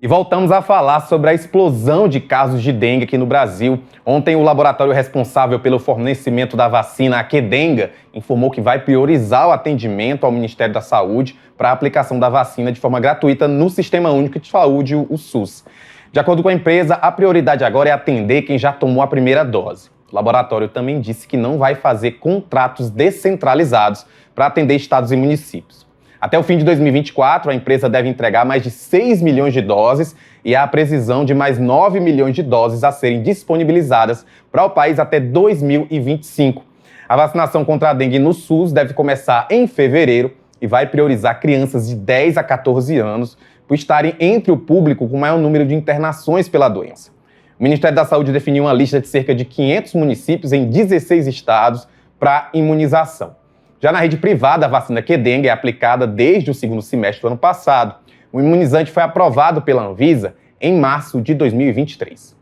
E voltamos a falar sobre a explosão de casos de dengue aqui no Brasil. Ontem, o laboratório responsável pelo fornecimento da vacina, a Qdenga, informou que vai priorizar o atendimento ao Ministério da Saúde para a aplicação da vacina de forma gratuita no Sistema Único de Saúde, o SUS. De acordo com a empresa, a prioridade agora é atender quem já tomou a primeira dose. O laboratório também disse que não vai fazer contratos descentralizados para atender estados e municípios. Até o fim de 2024, a empresa deve entregar mais de 6 milhões de doses e há a previsão de mais 9 milhões de doses a serem disponibilizadas para o país até 2025. A vacinação contra a dengue no SUS deve começar em fevereiro e vai priorizar crianças de 10 a 14 anos por estarem entre o público com maior número de internações pela doença. O Ministério da Saúde definiu uma lista de cerca de 500 municípios em 16 estados para imunização. Já na rede privada, a vacina Qdenga é aplicada desde o segundo semestre do ano passado. O imunizante foi aprovado pela Anvisa em março de 2023.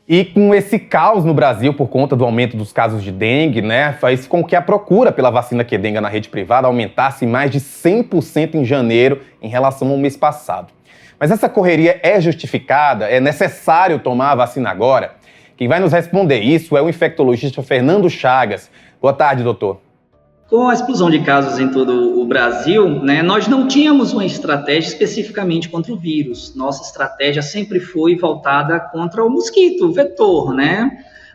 E com esse caos no Brasil por conta do aumento dos casos de dengue, faz com que a procura pela vacina Qdenga na rede privada aumentasse mais de 100% em janeiro em relação ao mês passado. Mas essa correria é justificada? É necessário tomar a vacina agora? Quem vai nos responder isso é o infectologista Fernando Chagas. Boa tarde, doutor. Com a explosão de casos em todo o Brasil, nós não tínhamos uma estratégia especificamente contra o vírus. Nossa estratégia sempre foi voltada contra o mosquito, o vetor,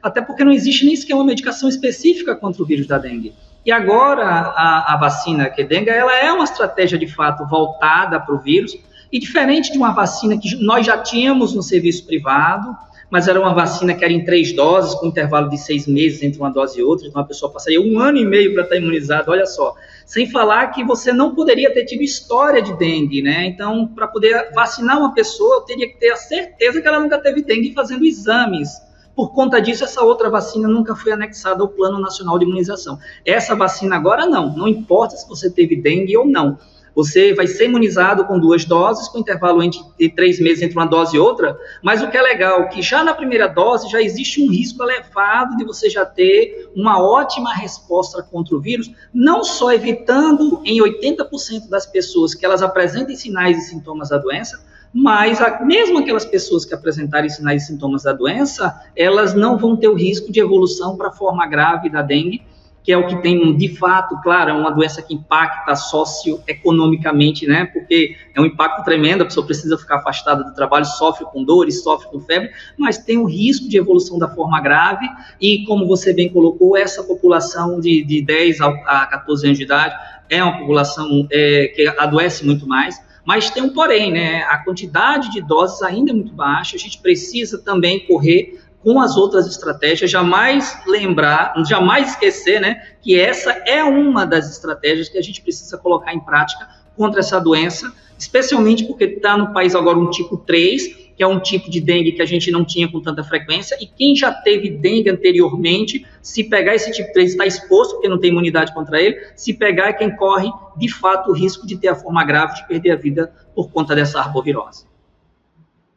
Até porque não existe nem sequer uma medicação específica contra o vírus da dengue. E agora a vacina Qdenga, ela é uma estratégia de fato voltada para o vírus, e diferente de uma vacina que nós já tínhamos no serviço privado, mas era uma vacina que era em 3 doses, com intervalo de 6 meses entre uma dose e outra, então a pessoa passaria 1 ano e meio para estar imunizada, olha só. Sem falar que você não poderia ter tido história de dengue, Então, para poder vacinar uma pessoa, eu teria que ter a certeza que ela nunca teve dengue fazendo exames. Por conta disso, essa outra vacina nunca foi anexada ao Plano Nacional de Imunização. Essa vacina agora não importa se você teve dengue ou não. Você vai ser imunizado com 2 doses, com intervalo de 3 meses entre uma dose e outra, mas o que é legal é que já na primeira dose já existe um risco elevado de você já ter uma ótima resposta contra o vírus, não só evitando em 80% das pessoas que elas apresentem sinais e sintomas da doença, mas mesmo aquelas pessoas que apresentarem sinais e sintomas da doença, elas não vão ter o risco de evolução para a forma grave da dengue, que é o que tem, de fato, claro, é uma doença que impacta socioeconomicamente, porque é um impacto tremendo, a pessoa precisa ficar afastada do trabalho, sofre com dores, sofre com febre, mas tem um risco de evolução da forma grave, e como você bem colocou, essa população de 10 a 14 anos de idade é uma população que adoece muito mais, mas tem um porém, a quantidade de doses ainda é muito baixa, a gente precisa também correr com as outras estratégias, jamais esquecer, que essa é uma das estratégias que a gente precisa colocar em prática contra essa doença, especialmente porque está no país agora um tipo 3, que é um tipo de dengue que a gente não tinha com tanta frequência, e quem já teve dengue anteriormente, se pegar esse tipo 3, está exposto, porque não tem imunidade contra ele, se pegar é quem corre, de fato, o risco de ter a forma grave de perder a vida por conta dessa arbovirose.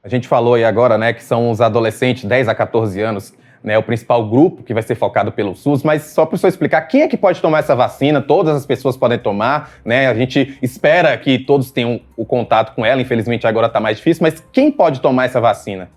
A gente falou aí agora, que são os adolescentes, 10 a 14 anos, o principal grupo que vai ser focado pelo SUS, mas só para o senhor explicar, quem é que pode tomar essa vacina? Todas as pessoas podem tomar, A gente espera que todos tenham o contato com ela, infelizmente agora está mais difícil, mas quem pode tomar essa vacina?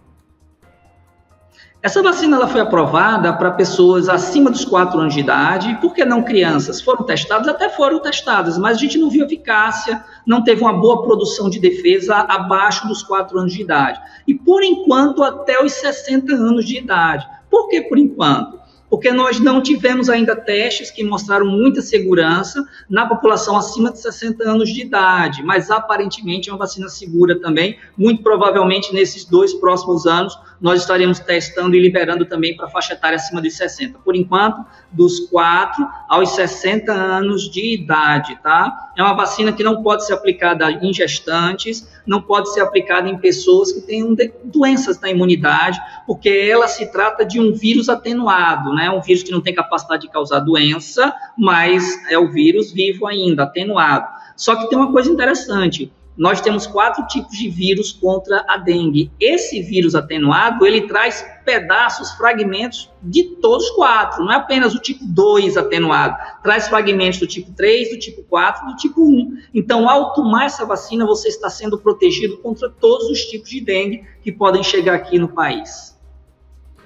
Essa vacina ela foi aprovada para pessoas acima dos 4 anos de idade, por que não crianças? Foram testadas? Até foram testadas, mas a gente não viu eficácia, não teve uma boa produção de defesa abaixo dos 4 anos de idade. E, por enquanto, até os 60 anos de idade. Por que por enquanto? Porque nós não tivemos ainda testes que mostraram muita segurança na população acima de 60 anos de idade, mas aparentemente é uma vacina segura também. Muito provavelmente nesses 2 próximos anos nós estaremos testando e liberando também para a faixa etária acima dos 60. Por enquanto, dos 4 aos 60 anos de idade, tá? É uma vacina que não pode ser aplicada em gestantes, não pode ser aplicada em pessoas que tenham doenças na imunidade, porque ela se trata de um vírus atenuado, Um vírus que não tem capacidade de causar doença, mas é o vírus vivo ainda, atenuado. Só que tem uma coisa interessante, nós temos 4 tipos de vírus contra a dengue. Esse vírus atenuado, ele traz pedaços, fragmentos de todos os 4, não é apenas o tipo 2 atenuado, traz fragmentos do tipo 3, do tipo 4, do tipo 1. Então, ao tomar essa vacina, você está sendo protegido contra todos os tipos de dengue que podem chegar aqui no país.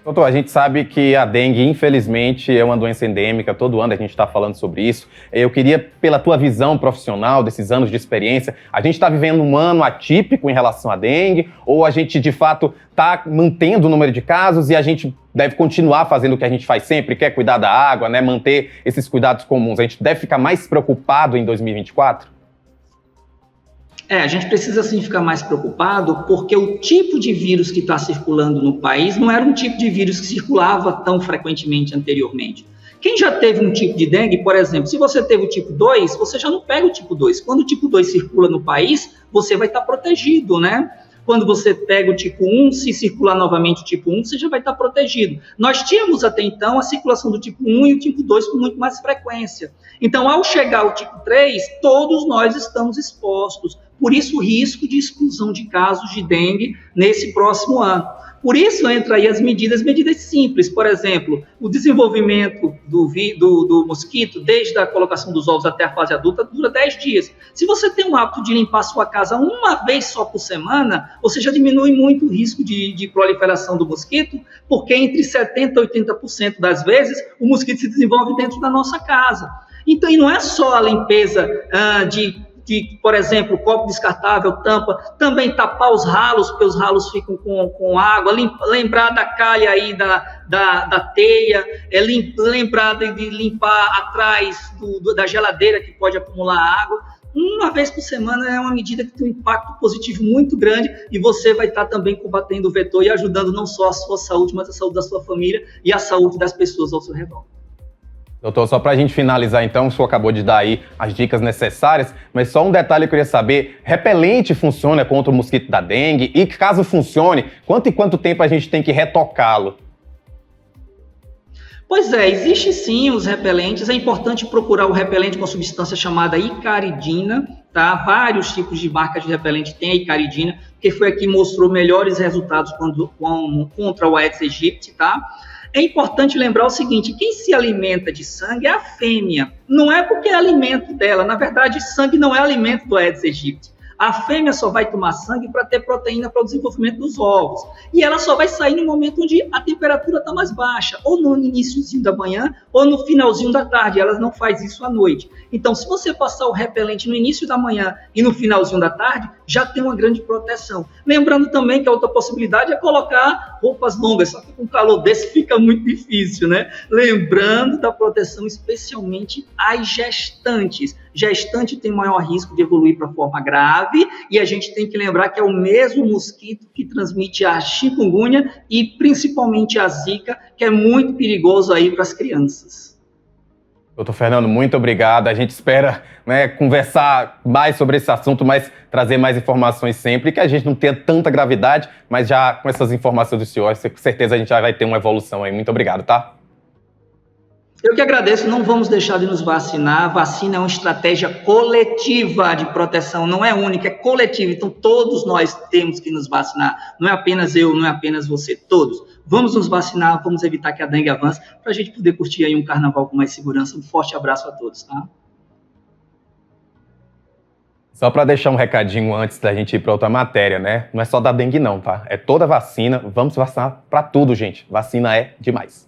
Doutor, a gente sabe que a dengue, infelizmente, é uma doença endêmica, todo ano a gente está falando sobre isso. Eu queria, pela tua visão profissional, desses anos de experiência, a gente está vivendo um ano atípico em relação à dengue, ou a gente, de fato, está mantendo o número de casos e a gente deve continuar fazendo o que a gente faz sempre, que é cuidar da água, né, manter esses cuidados comuns? A gente deve ficar mais preocupado em 2024? A gente precisa sim ficar mais preocupado, porque o tipo de vírus que está circulando no país não era um tipo de vírus que circulava tão frequentemente anteriormente. Quem já teve um tipo de dengue, por exemplo, se você teve o tipo 2, você já não pega o tipo 2. Quando o tipo 2 circula no país, você vai estar protegido, né? Quando você pega o tipo 1, se circular novamente o tipo 1, você já vai estar protegido. Nós tínhamos até então a circulação do tipo 1 e o tipo 2 com muito mais frequência. Então, ao chegar ao tipo 3, todos nós estamos expostos. Por isso, o risco de exclusão de casos de dengue nesse próximo ano. Por isso, entra aí as medidas simples. Por exemplo, o desenvolvimento do mosquito, desde a colocação dos ovos até a fase adulta, dura 10 dias. Se você tem o hábito de limpar a sua casa uma vez só por semana, você já diminui muito o risco de proliferação do mosquito, porque entre 70% e 80% das vezes, o mosquito se desenvolve dentro da nossa casa. Então, e não é só a limpeza por exemplo, copo descartável, tampa, também tapar os ralos, porque os ralos ficam com água, lembrar da calha aí da teia, lembrar de limpar atrás da geladeira que pode acumular água. Uma vez por semana é uma medida que tem um impacto positivo muito grande e você vai estar também combatendo o vetor e ajudando não só a sua saúde, mas a saúde da sua família e a saúde das pessoas ao seu redor. Doutor, só para a gente finalizar então, o senhor acabou de dar aí as dicas necessárias, mas só um detalhe eu queria saber, repelente funciona contra o mosquito da dengue? E caso funcione, quanto tempo a gente tem que retocá-lo? Pois é, existe sim os repelentes, é importante procurar o repelente com a substância chamada icaridina, tá? Vários tipos de marcas de repelente têm a icaridina, que foi a que mostrou melhores resultados contra o Aedes aegypti, tá? É importante lembrar o seguinte, quem se alimenta de sangue é a fêmea, não é porque é alimento dela, na verdade sangue não é alimento do Aedes aegypti. A fêmea só vai tomar sangue para ter proteína para o desenvolvimento dos ovos. E ela só vai sair no momento onde a temperatura está mais baixa, ou no iniciozinho da manhã, ou no finalzinho da tarde. Ela não faz isso à noite. Então, se você passar o repelente no início da manhã e no finalzinho da tarde, já tem uma grande proteção. Lembrando também que a outra possibilidade é colocar roupas longas, só que com calor desse fica muito difícil, né? Lembrando da proteção especialmente às gestantes. Gestante tem maior risco de evoluir para forma grave e a gente tem que lembrar que é o mesmo mosquito que transmite a chikungunya e principalmente a zika, que é muito perigoso aí para as crianças. Doutor Fernando, muito obrigado. A gente espera, né, conversar mais sobre esse assunto, mas trazer mais informações sempre, que a gente não tenha tanta gravidade, mas já com essas informações do senhor, com certeza a gente já vai ter uma evolução aí. Muito obrigado, tá? Eu que agradeço, não vamos deixar de nos vacinar. A vacina é uma estratégia coletiva de proteção, não é única, é coletiva. Então, todos nós temos que nos vacinar. Não é apenas eu, não é apenas você, todos. Vamos nos vacinar, vamos evitar que a dengue avance, para a gente poder curtir aí um carnaval com mais segurança. Um forte abraço a todos, tá? Só para deixar um recadinho antes da gente ir para outra matéria, né? Não é só da dengue não, tá? É toda vacina. Vamos vacinar para tudo, gente. Vacina é demais.